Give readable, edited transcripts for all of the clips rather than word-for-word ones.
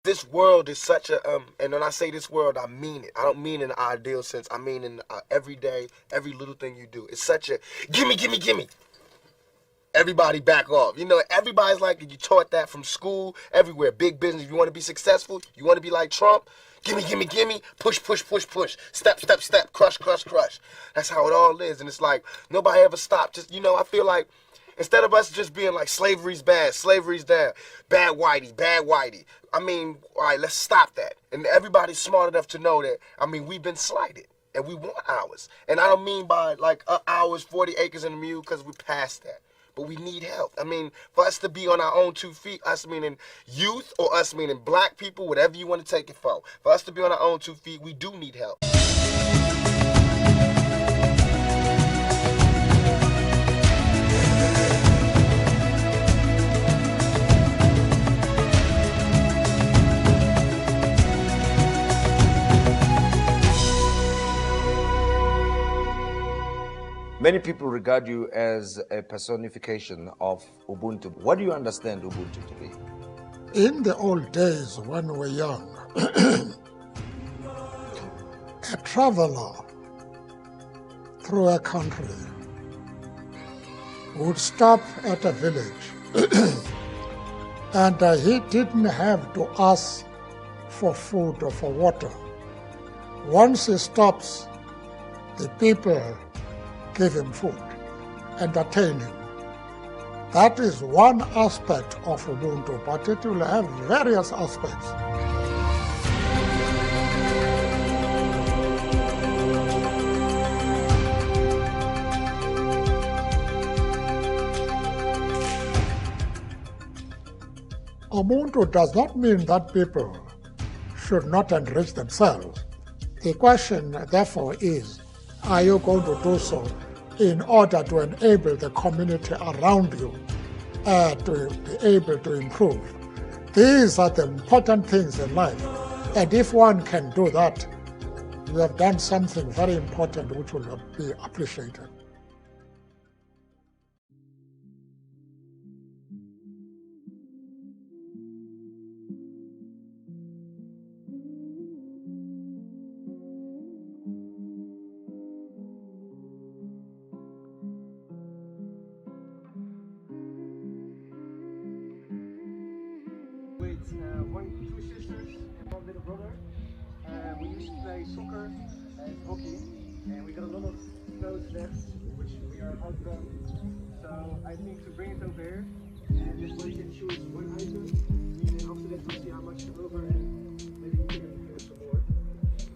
this world is such a and when I say this world, I mean it. I don't mean in the ideal sense. I mean in every day, every little thing you do. It's such a gimme. Everybody back off. You know, everybody's like, you taught that from school, everywhere. Big business. If you want to be successful, you want to be like Trump, gimme. Push. Step. Crush. That's how it all is. And it's like, nobody ever stopped. Just, you know, I feel like, instead of us just being like, slavery's bad, slavery's down, bad whitey. I mean, all right, let's stop that. And everybody's smart enough to know that, I mean, we've been slighted. And we want ours. And I don't mean by like ours, 40 acres and a mule, because we're past that. But we need help. I mean, for us to be on our own 2 feet, us meaning youth or us meaning black people, whatever you want to take it for us to be on our own 2 feet, we do need help. Many people regard you as a personification of Ubuntu. What do you understand Ubuntu to be? In the old days when we were young, a traveler through a country would stop at a village and he didn't have to ask for food or for water. Once he stops, the people give him food, entertain him. That is one aspect of Ubuntu, but it will have various aspects. Ubuntu does not mean that people should not enrich themselves. The question, therefore, is, are you going to do so in order to enable the community around you to be able to improve? These are the important things in life. And if one can do that, you have done something very important which will be appreciated. Two sisters and one little brother. We used to play soccer and hockey, and we got a lot of clothes left, which we are outgrown. So I think to bring it over here, and this way you can choose one item, and then after that we'll see how much is over, and maybe you can give us some more.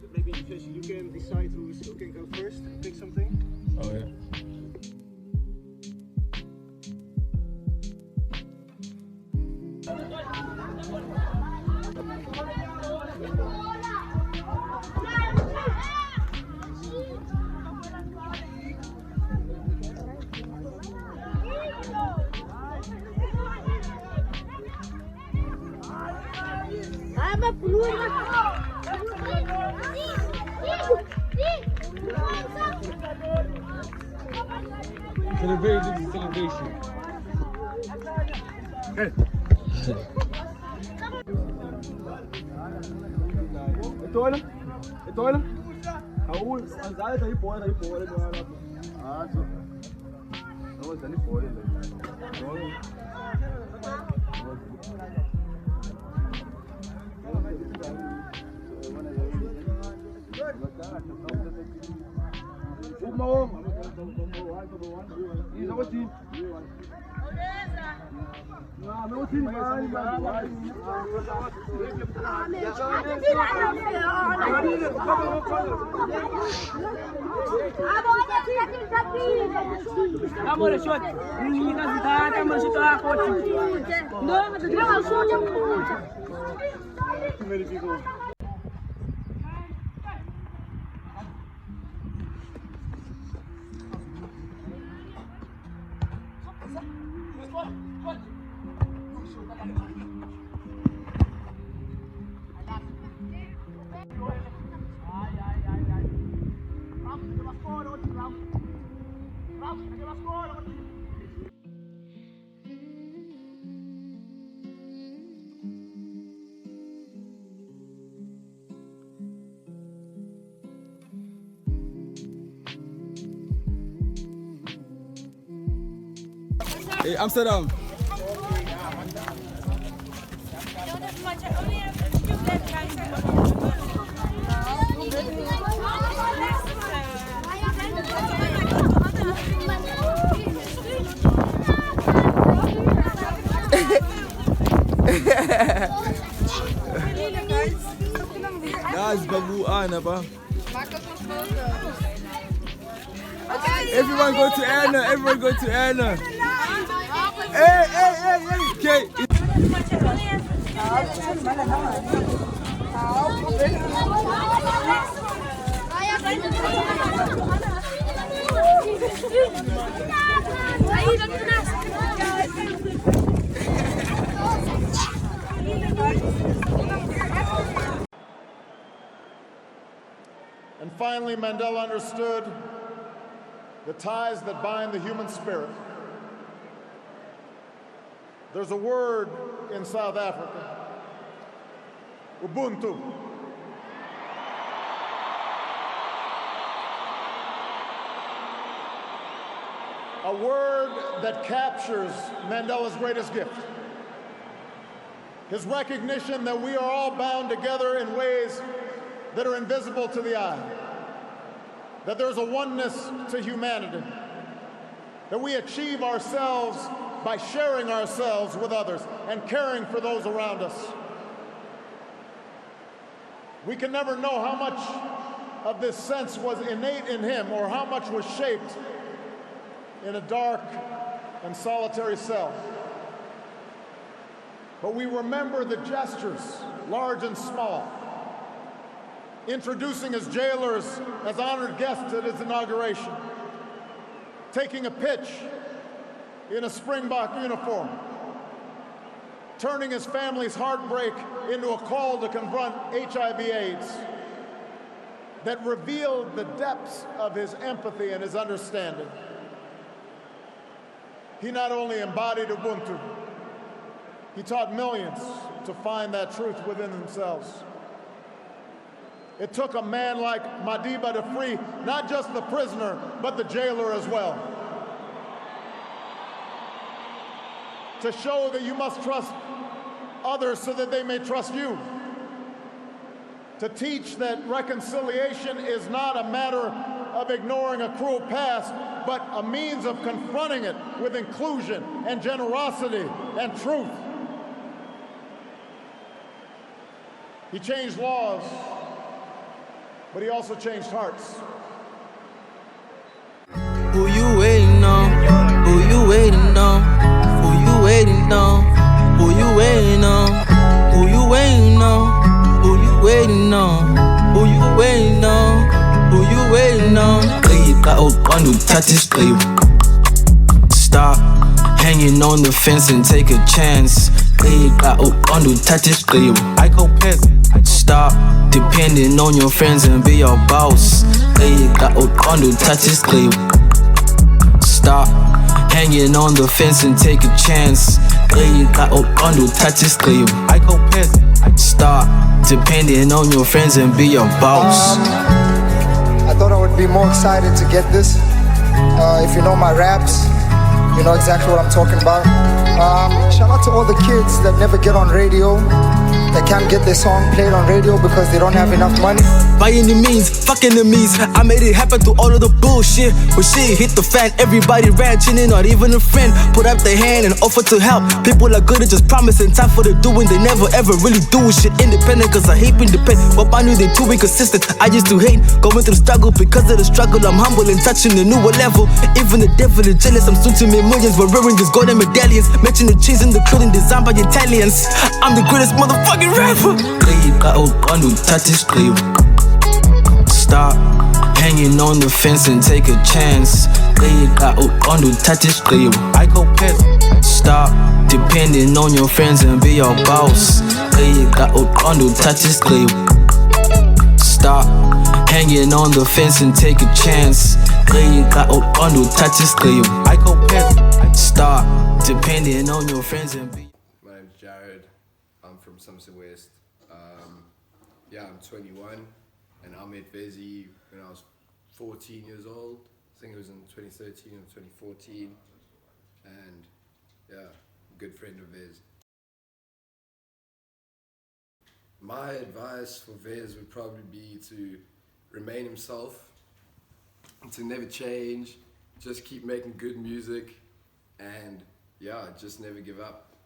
But maybe because you can decide who can go first and pick something. Oh yeah. Celebration. Hey. Etoile. Raul, Anzala tá aí fora, Ah, tô. Não, tá ali fora, Amsterdam. Daar is Babu aan, hè, pa. Everyone go to Anna. Everyone go to Anna. Hey, hey, hey, hey. Okay. And finally, Mandela understood the ties that bind the human spirit. There's a word in South Africa, Ubuntu. A word that captures Mandela's greatest gift. His recognition that we are all bound together in ways that are invisible to the eye. That there's a oneness to humanity. That we achieve ourselves by sharing ourselves with others and caring for those around us. We can never know how much of this sense was innate in him or how much was shaped in a dark and solitary cell. But we remember the gestures, large and small, introducing his jailers as honored guests at his inauguration, taking a pitch in a Springbok uniform, turning his family's heartbreak into a call to confront HIV/AIDS that revealed the depths of his empathy and his understanding. He not only embodied Ubuntu, he taught millions to find that truth within themselves. It took a man like Madiba to free not just the prisoner, but the jailer as well. To show that you must trust others so that they may trust you. To teach that reconciliation is not a matter of ignoring a cruel past, but a means of confronting it with inclusion and generosity and truth. He changed laws, but he also changed hearts. Who you waiting on? Who you waiting on? Who you waiting on? Who you waiting on? Who you waiting on? Who you waiting on? Who you waiting on? Who you waiting on? Stop hanging on the fence and take a chance. Stop depending on your friends and be your boss. Stop hanging on the fence and take a chance. Stop depending on your friends and be your boss. I thought I would be more excited to get this. If you know my raps, you know exactly what I'm talking about. Shout out to all the kids that never get on radio. They can't get their song played on radio because they don't have enough money. By any means, fuck enemies. I made it happen through all of the bullshit. When shit hit the fan, everybody ran, chilling, not even a friend. Put up their hand and offer to help. People are good at just promising, time for the doing. They never ever really do shit independent, cause I hate being dependent. But I knew they too inconsistent. I used to hate going through the struggle. Because of the struggle, I'm humble and touching a newer level. Even the devil is jealous, I'm soon to make millions. We're wearing these golden medallions, matching the cheese and the clothing designed by Italians. I'm the greatest motherfucking rapper. Stop hanging on the fence and take a chance. Stop depending on your friends and be your boss. Stop hanging on the fence and take a chance. Stop depending on your friends and be. My name's Jared. I'm from Somerset West. Yeah, I'm 21, and I met Vezi when I was 14 years old. I think it was in 2013 or 2014, and good friend of Vez. My advice for Vez would probably be to remain himself, to never change, just keep making good music, and yeah, just never give up.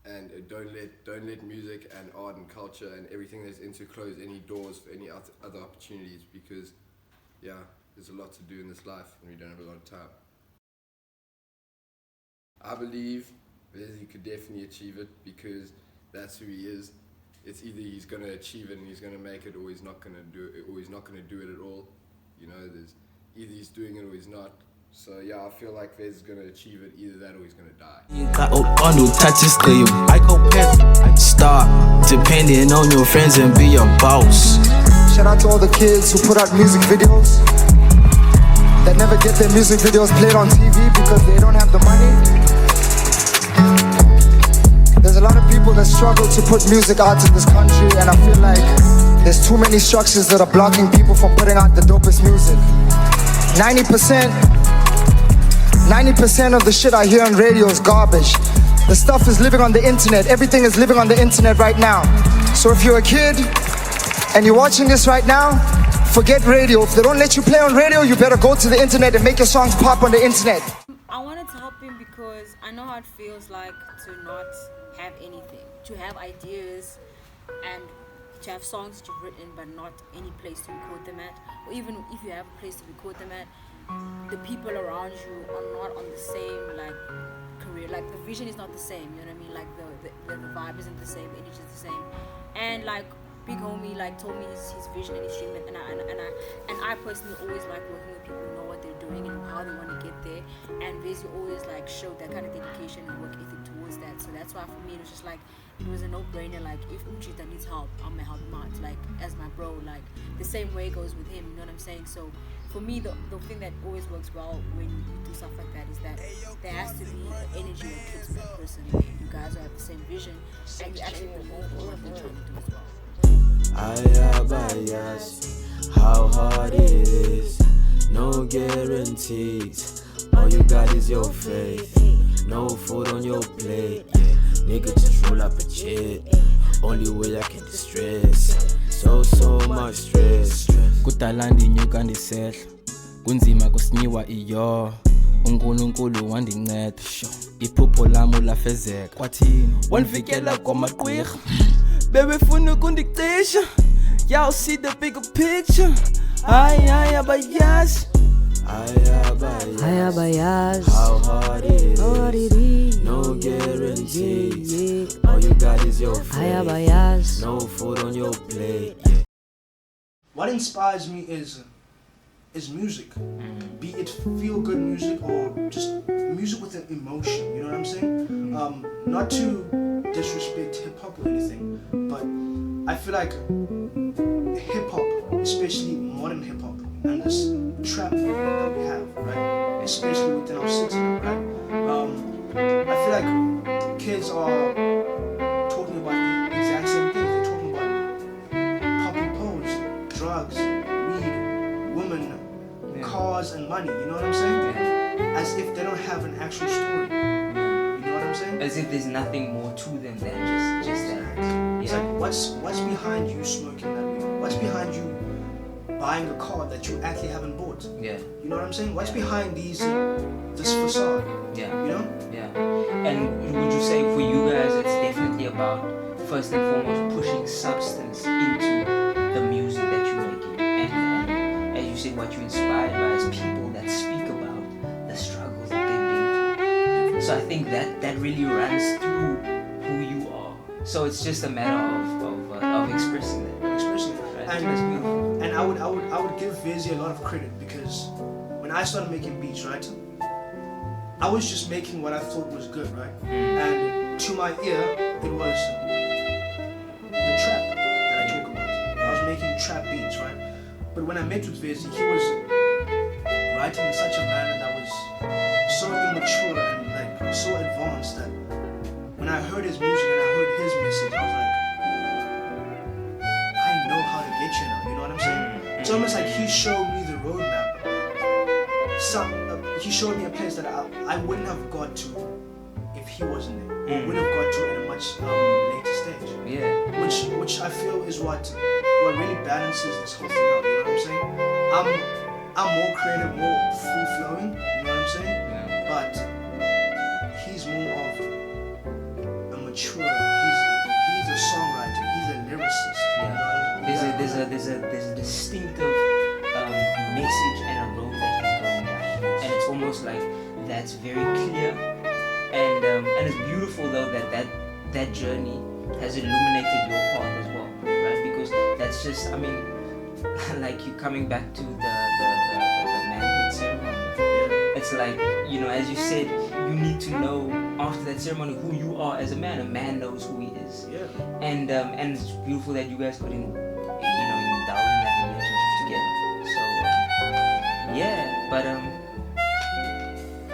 And don't let music and art and culture and everything that's into close any doors for any other opportunities, because yeah, there's a lot to do in this life and we don't have a lot of time. I believe Vezi could definitely achieve it because that's who he is. It's either he's going to achieve it and he's going to make it, or he's not going to do it, or he's not going to do it at all. You know, there's either he's doing it or he's not. So yeah, I feel like Vez is going to achieve it, either that or he's going to die. Start depending on your friends and be your boss. Shout out to all the kids who put out music videos that never get their music videos played on TV because they don't have the money. There's a lot of people that struggle to put music out in this country, and I feel like there's too many structures that are blocking people from putting out the dopest music. 90% of the shit I hear on radio is garbage. The stuff is living on the internet. Everything is living on the internet right now. So if you're a kid and you're watching this right now, forget radio. If they don't let you play on radio, you better go to the internet and make your songs pop on the internet. I wanted to help him because I know how it feels like to not have anything, to have ideas and to have songs that you've written but not any place to record them at, or even if you have a place to record them at, the people around you are not on the same like career, like the vision is not the same, you know what I mean, like the vibe isn't the same, the energy is the same. And like big homie like told me his vision and his dream, and I personally always like working with people who know what they're doing and how they want to get there, and Vezi always like showed that kind of dedication and work ethic towards that. So that's why for me it was just like, it was a no-brainer, like if Uchita needs help, I'm gonna help him out, like as my bro, like the same way it goes with him, you know what I'm saying? So for me, the thing that always works well when you do stuff like that is that there has to be an energy that clicks with that person. You guys have the same vision, and you actually believe in what they're trying to do as well. How hard it is, no guarantees. All you got is your faith, no food on your plate. Yeah, nigga just roll up a chip. Only way I can distress, so much stress. Kutalandi nyuka ndisehla, kunzima kusinyiwa iyo. uNkulunkulu wandinceda, iphupho lami lafezeka. Kwathini wandivikela kwamaqhwirha, bebefuna ukundicisha. Y'all see the bigger picture. Abayazi. How hard it is, no guarantees. All you got is your faith, no food on your plate. Yeah. What inspires me is music, be it feel-good music or just music with an emotion. You know what I'm saying? Not to disrespect hip-hop or anything, but I feel like hip-hop, especially modern hip-hop, and this trap movement that we have, right? Especially within our city, right? I feel like kids are talking about the exact same thing. They're talking about popping pills, drugs, weed, women, cars, and money. You know what I'm saying? As if they don't have an actual story. You know what I'm saying? As if there's nothing more to them than just that. It's like what's behind you smoking that weed? What's behind you buying a car that you actually haven't bought? Yeah. You know what I'm saying? What's behind this facade? Yeah. You know? Yeah. And would you say for you guys it's definitely about first and foremost pushing substance into the music that you're making, and as you said, what you're inspired by is people that speak about the struggles that they've been through. So I think that really runs through who you are. So it's just a matter of expressing that. Expressing it. Right? And I would give Vezi a lot of credit, because when I started making beats, right, I was just making what I thought was good, right? And to my ear, it was the trap that I talk about. I was making trap beats, right? But when I met with Vezi, he was writing in such a manner that was so immature and like so advanced that when I heard his music and I heard his message, I was like, I know how to get you now. You know what I'm saying? It's almost like he showed me the roadmap. He showed me a place that I wouldn't have got to if he wasn't there. or would have got to at a much later stage. Yeah. Which I feel is what really balances this whole thing out. You know what I'm saying? I'm more creative, more free flowing. You know what I'm saying? Yeah. But he's more of a mature. He's a songwriter. He's a lyricist. Yeah. You know? There's a distinctive message and a road that he's going down, and it's almost like that's very clear, and it's beautiful though that journey has illuminated your path as well, right? Because that's just, I mean, like you coming back to the manhood ceremony. It's like, you know, as you said, you need to know after that ceremony who you are as a man. A man knows who he is. Yeah. And it's beautiful that you guys could indulge in that relationship together. So yeah, but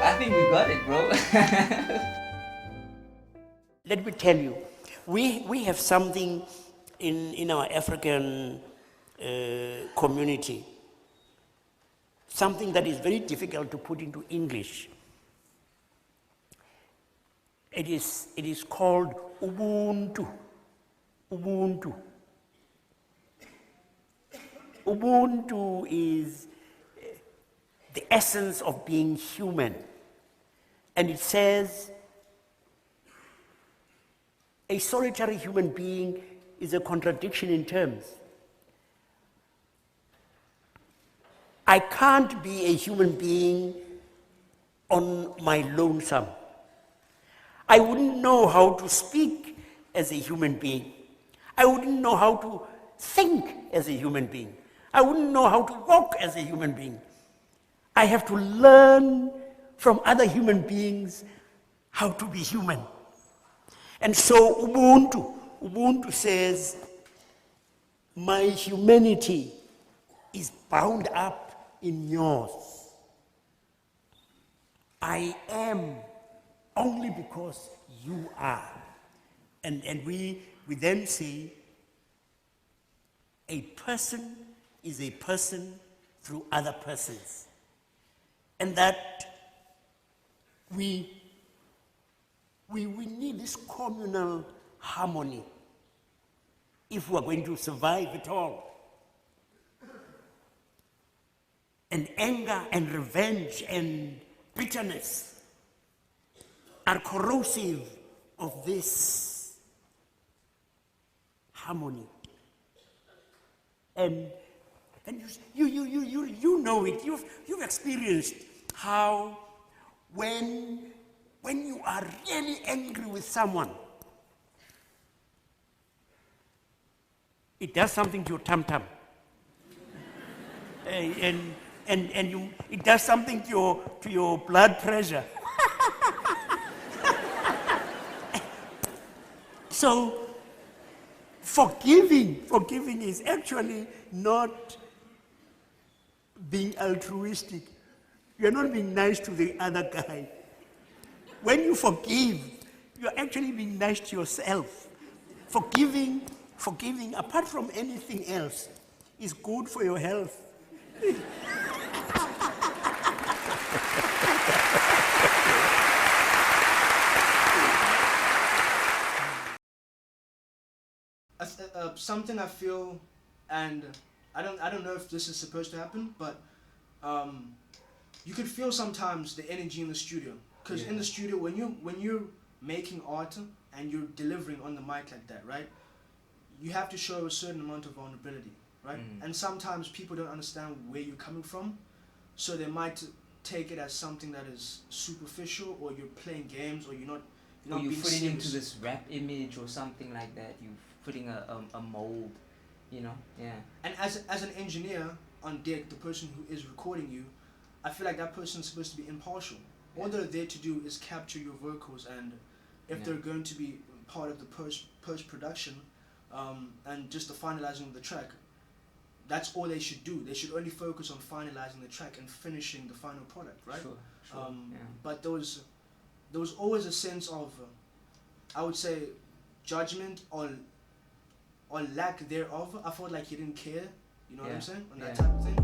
I think we got it, bro. Let me tell you, we have something in our African community, something that is very difficult to put into English. It is called Ubuntu. Ubuntu. Ubuntu is the essence of being human. And it says, a solitary human being is a contradiction in terms. I can't be a human being on my lonesome. I wouldn't know how to speak as a human being. I wouldn't know how to think as a human being. I wouldn't know how to walk as a human being. I have to learn from other human beings how to be human. And so Ubuntu says, my humanity is bound up in yours. I am only because you are. And we then say, a person is a person through other persons. And that we need this communal harmony if we are going to survive at all. And anger and revenge and bitterness are corrosive of this harmony. And you know it. You've experienced how when you are really angry with someone, it does something to your tum-tum. And it does something to your blood pressure. So forgiving is actually not being altruistic. You're not being nice to the other guy. When you forgive, you're actually being nice to yourself. Forgiving, apart from anything else, is good for your health. Something I feel, and I don't know if this is supposed to happen, but you could feel sometimes the energy in the studio. Because in the studio, when you're making art and you're delivering on the mic like that, right? You have to show a certain amount of vulnerability, right? And sometimes people don't understand where you're coming from, so they might take it as something that is superficial, or you're playing games, or you're not you're being putting serious. into this rap image or something like that. You're putting a mold, you know? Yeah. And as an engineer on deck, the person who is recording you, I feel like that person is supposed to be impartial. All they're there to do is capture your vocals, and if they're going to be part of the post-production and just the finalizing of the track, that's all they should do. They should only focus on finalizing the track and finishing the final product, right? Sure. But there was always a sense of, I would say, judgment or lack thereof. I felt like he didn't care, you know what I'm saying, on that type of thing.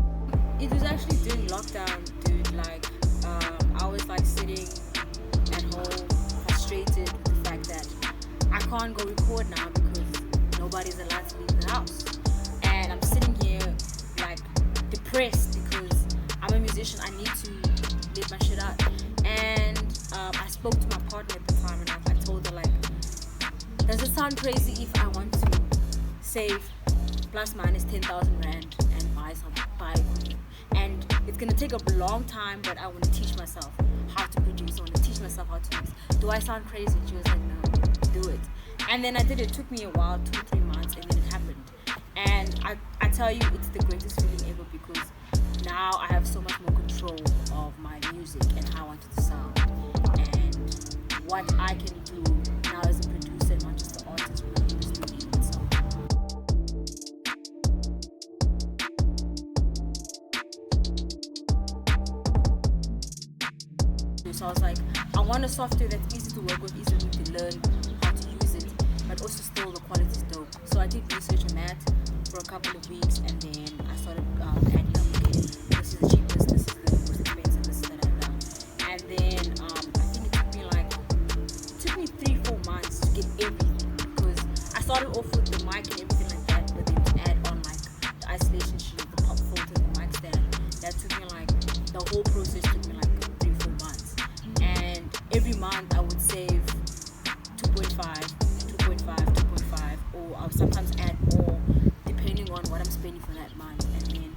It was actually during lockdown, dude. Like, I was like sitting at home, frustrated with the fact can't go record now because nobody's allowed to leave the house. And I'm sitting here like depressed because I'm a musician. I need to let my shit out. And I spoke to my partner at the time, and I told her, like, does it sound crazy if I want to save plus minus 10,000 rand and buy equipment? And it's gonna take a long time, but I want to teach myself how to produce. I want to teach myself how to mix. Do I sound crazy? She was like, no, do it. And then I did it. It took me a while, 2-3 months, and then it happened. And I tell you, it's the greatest feeling ever because now I have so much more control of my music and how I want it to sound. And what I can do now as a producer, not just the artist, but the studio itself. So I was like, I want a software that's easy to work with, easy for me to learn how to use it, but also still the quality is dope. So I did research on that for a couple of weeks, and then I started adding up, okay, this is the cheapest, this is the most expensive, this is that. And then I think it took me 3-4 months to get everything, because I started off with the mic and everything like that, but then to add on like the isolation sheet, the pop filter, the mic stand, that took me like, the whole process took me like 3-4 months. And every month I would save 2.5, or I would sometimes add more depending on what I'm spending for that month. And then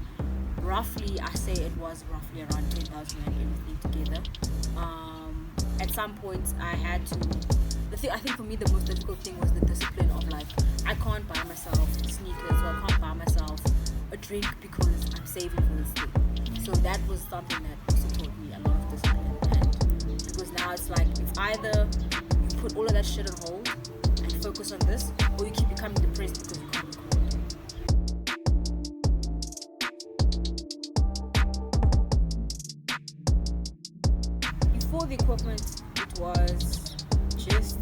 roughly, I say it was roughly around 10,000 and everything together. At some points I had to, I think for me the most difficult thing was the discipline of like, I can't buy myself sneakers, or I can't buy myself a drink because I'm saving for this thing. So that was something that also taught me a lot of discipline. And because now it's like, it's either you put all of that shit on hold and focus on this, or you keep becoming depressed because you can't record. Before the equipment, it was just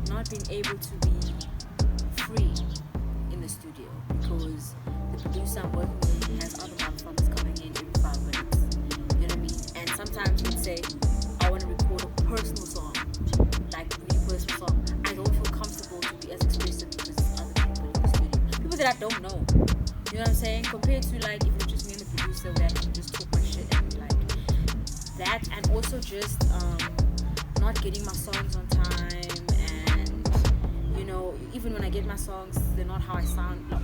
not being able to be free in the studio because the producer I'm working with has other motherfuckers coming in every 5 minutes. You know what I mean? And sometimes he'd say, I want to record a personal song, like a really personal song. I don't feel comfortable to be as expressive because there's other people in the studio. People that I don't know. You know what I'm saying? Compared to like if it's just me and the producer where I can just talk my shit and be like that, and also just not getting my songs on time, and you know, even when I get my songs, they're not how I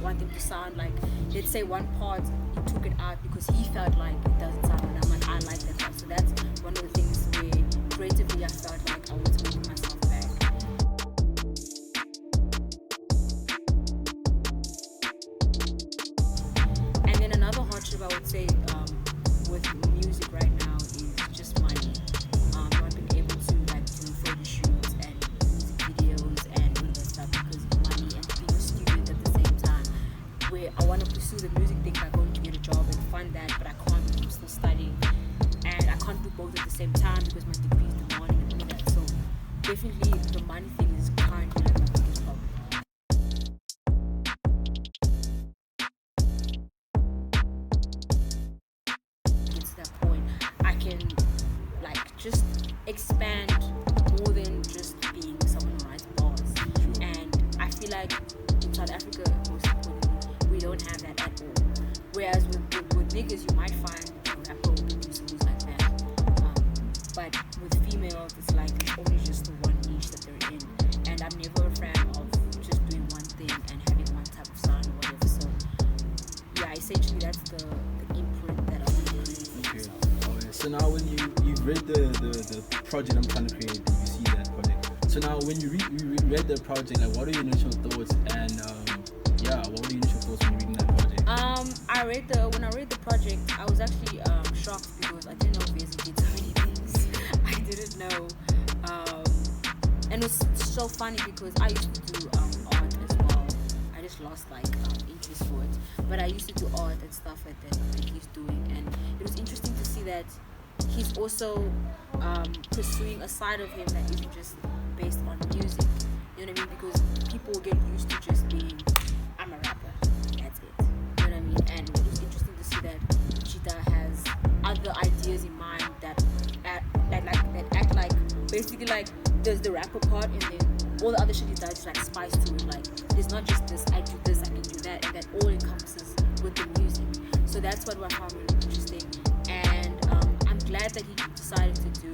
want them to sound. Like, let's say one part he took it out because he felt like it doesn't sound, and I'm like, I like that part. So that's one of the things where creatively I felt like I was making myself back. And then another hardship I would say with music right now is just money. Not being able to like do photo shoots and music videos and all that stuff because of money, and being a student at the same time, where I want to pursue the music thing by going to get a job and fund that, but I can't because I'm still studying, and I can't do both at the same time because my degree is demanding and all that. So definitely the money thing is currently like my biggest problem. It's that point I can like just expand more than just being someone who writes bars. And I feel like in South Africa, most importantly, we don't have that at all. Whereas with niggas, you might find a rapper or producer who's like that. But with females, it's like only just the one niche that they're in. And I'm never a fan of just doing one thing and having one type of sound or whatever. So yeah, essentially that's the imprint that I want to create for myself. Okay. So now when you've read the project I'm trying to create, you see that project. So now when you read the project, like what are your initial thoughts, and what were your initial thoughts when you reading that project? When I read the project, I was actually shocked because I didn't know Vez did so many things. I didn't know, and it's so funny because I used to do art as well. I just lost like interest for it, but I used to do art and stuff like that he's doing, and it was interesting to see that he's also pursuing a side of him that isn't just based on music. You know what I mean? Because people get used to just being, I'm a rapper, that's it. You know what I mean? And it was interesting to see that Chita has other ideas in mind that act like basically like there's the rapper part and then all the other shit he's done is like spice to it. Like there's not just this, I do this, I can do that, and that all encompasses with the music. So that's what I found really interesting. And I'm glad that he decided to do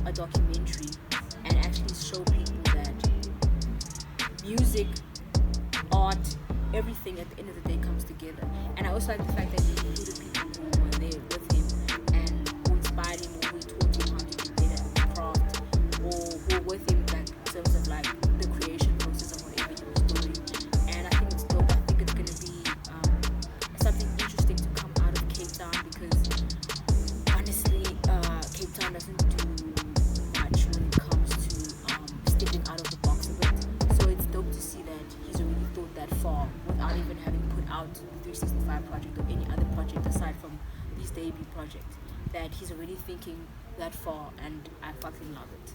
a documentary and actually show people that music, art, everything at the end of the day comes together. And I also like the fact that he included people who were there with him and who inspired him, or who taught him how to do better at the craft, or who were with him like in terms of like the creation process of whatever he was doing. And I think it's dope. I think it's gonna be something interesting to come out of Cape Town, because honestly, Cape Town doesn't do much when it comes to stepping out of the box a bit. So it's dope to see that he's already thought that far without even having put out the 365 project or any other project aside from his debut project. That he's already thinking that far, and I fucking love it.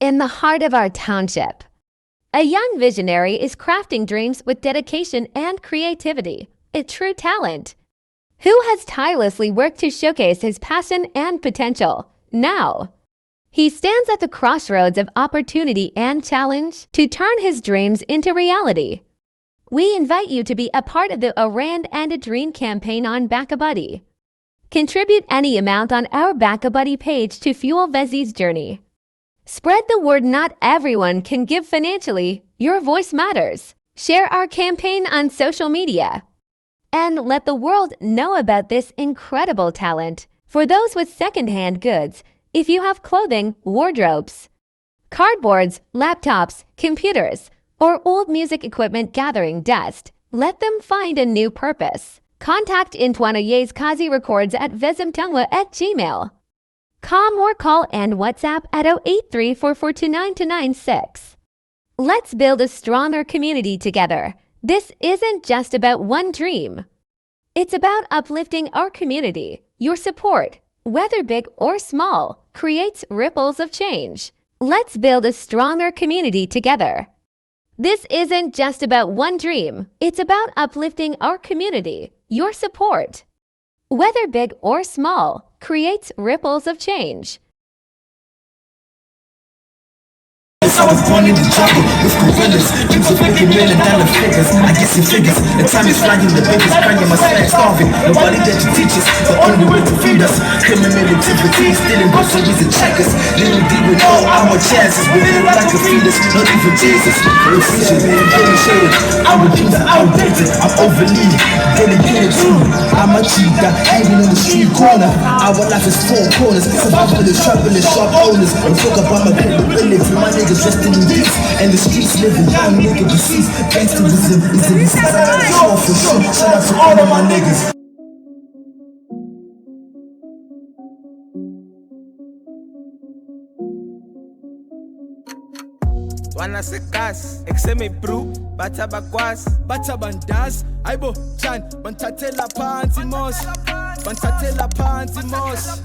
In the heart of our township, a young visionary is crafting dreams with dedication and creativity, a true talent. Who has tirelessly worked to showcase his passion and potential? Now, he stands at the crossroads of opportunity and challenge to turn his dreams into reality. We invite you to be a part of the A Rand and a Dream campaign on Back-A-Buddy. Contribute any amount on our Back-A-Buddy page to fuel Vezi's journey. Spread the word not everyone can give financially. Your voice matters. Share our campaign on social media. And let the world know about this incredible talent. For those with second-hand goods, if you have clothing, wardrobes, cardboards, laptops, computers, or old music equipment gathering dust, let them find a new purpose. Contact Intwana Kazi Records at vezimtangwa@gmail.com. Or call and WhatsApp at 083-442-9296. Let's build a stronger community together. This isn't just about one dream. It's about uplifting our community. Your support, whether big or small, creates ripples of change. Let's build a stronger community together. This isn't just about one dream. It's about uplifting our community. Your support, whether big or small, creates ripples of change. I was born in the jungle with gorillas. Dreams of making million dollar figures. I guess in figures. The time is flying, the baby's crying, my swag starving. Nobody there to teach us the only way to feed us. Criminality, stealing groceries and checkers. Little D with all our chances. We live like a fetus, not even Jesus. Precision, shaded. I would do the outdated. I'm overly dedicated to. I'm a cheetah, hanging on the street corner. Our life is four corners. Survival is traveling, sharp owners. And talk about my capability. My niggas resting in peace, and the streets living young nigga deceased. Gangsterism is the disease. Sure for sure. Shout out to all of my niggas. Wana sekas, ekseme bro, bata bakwas, bata bandas, aibo chan, bantatela panti mos, bantatela panti mos.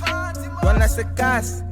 Wana sekas.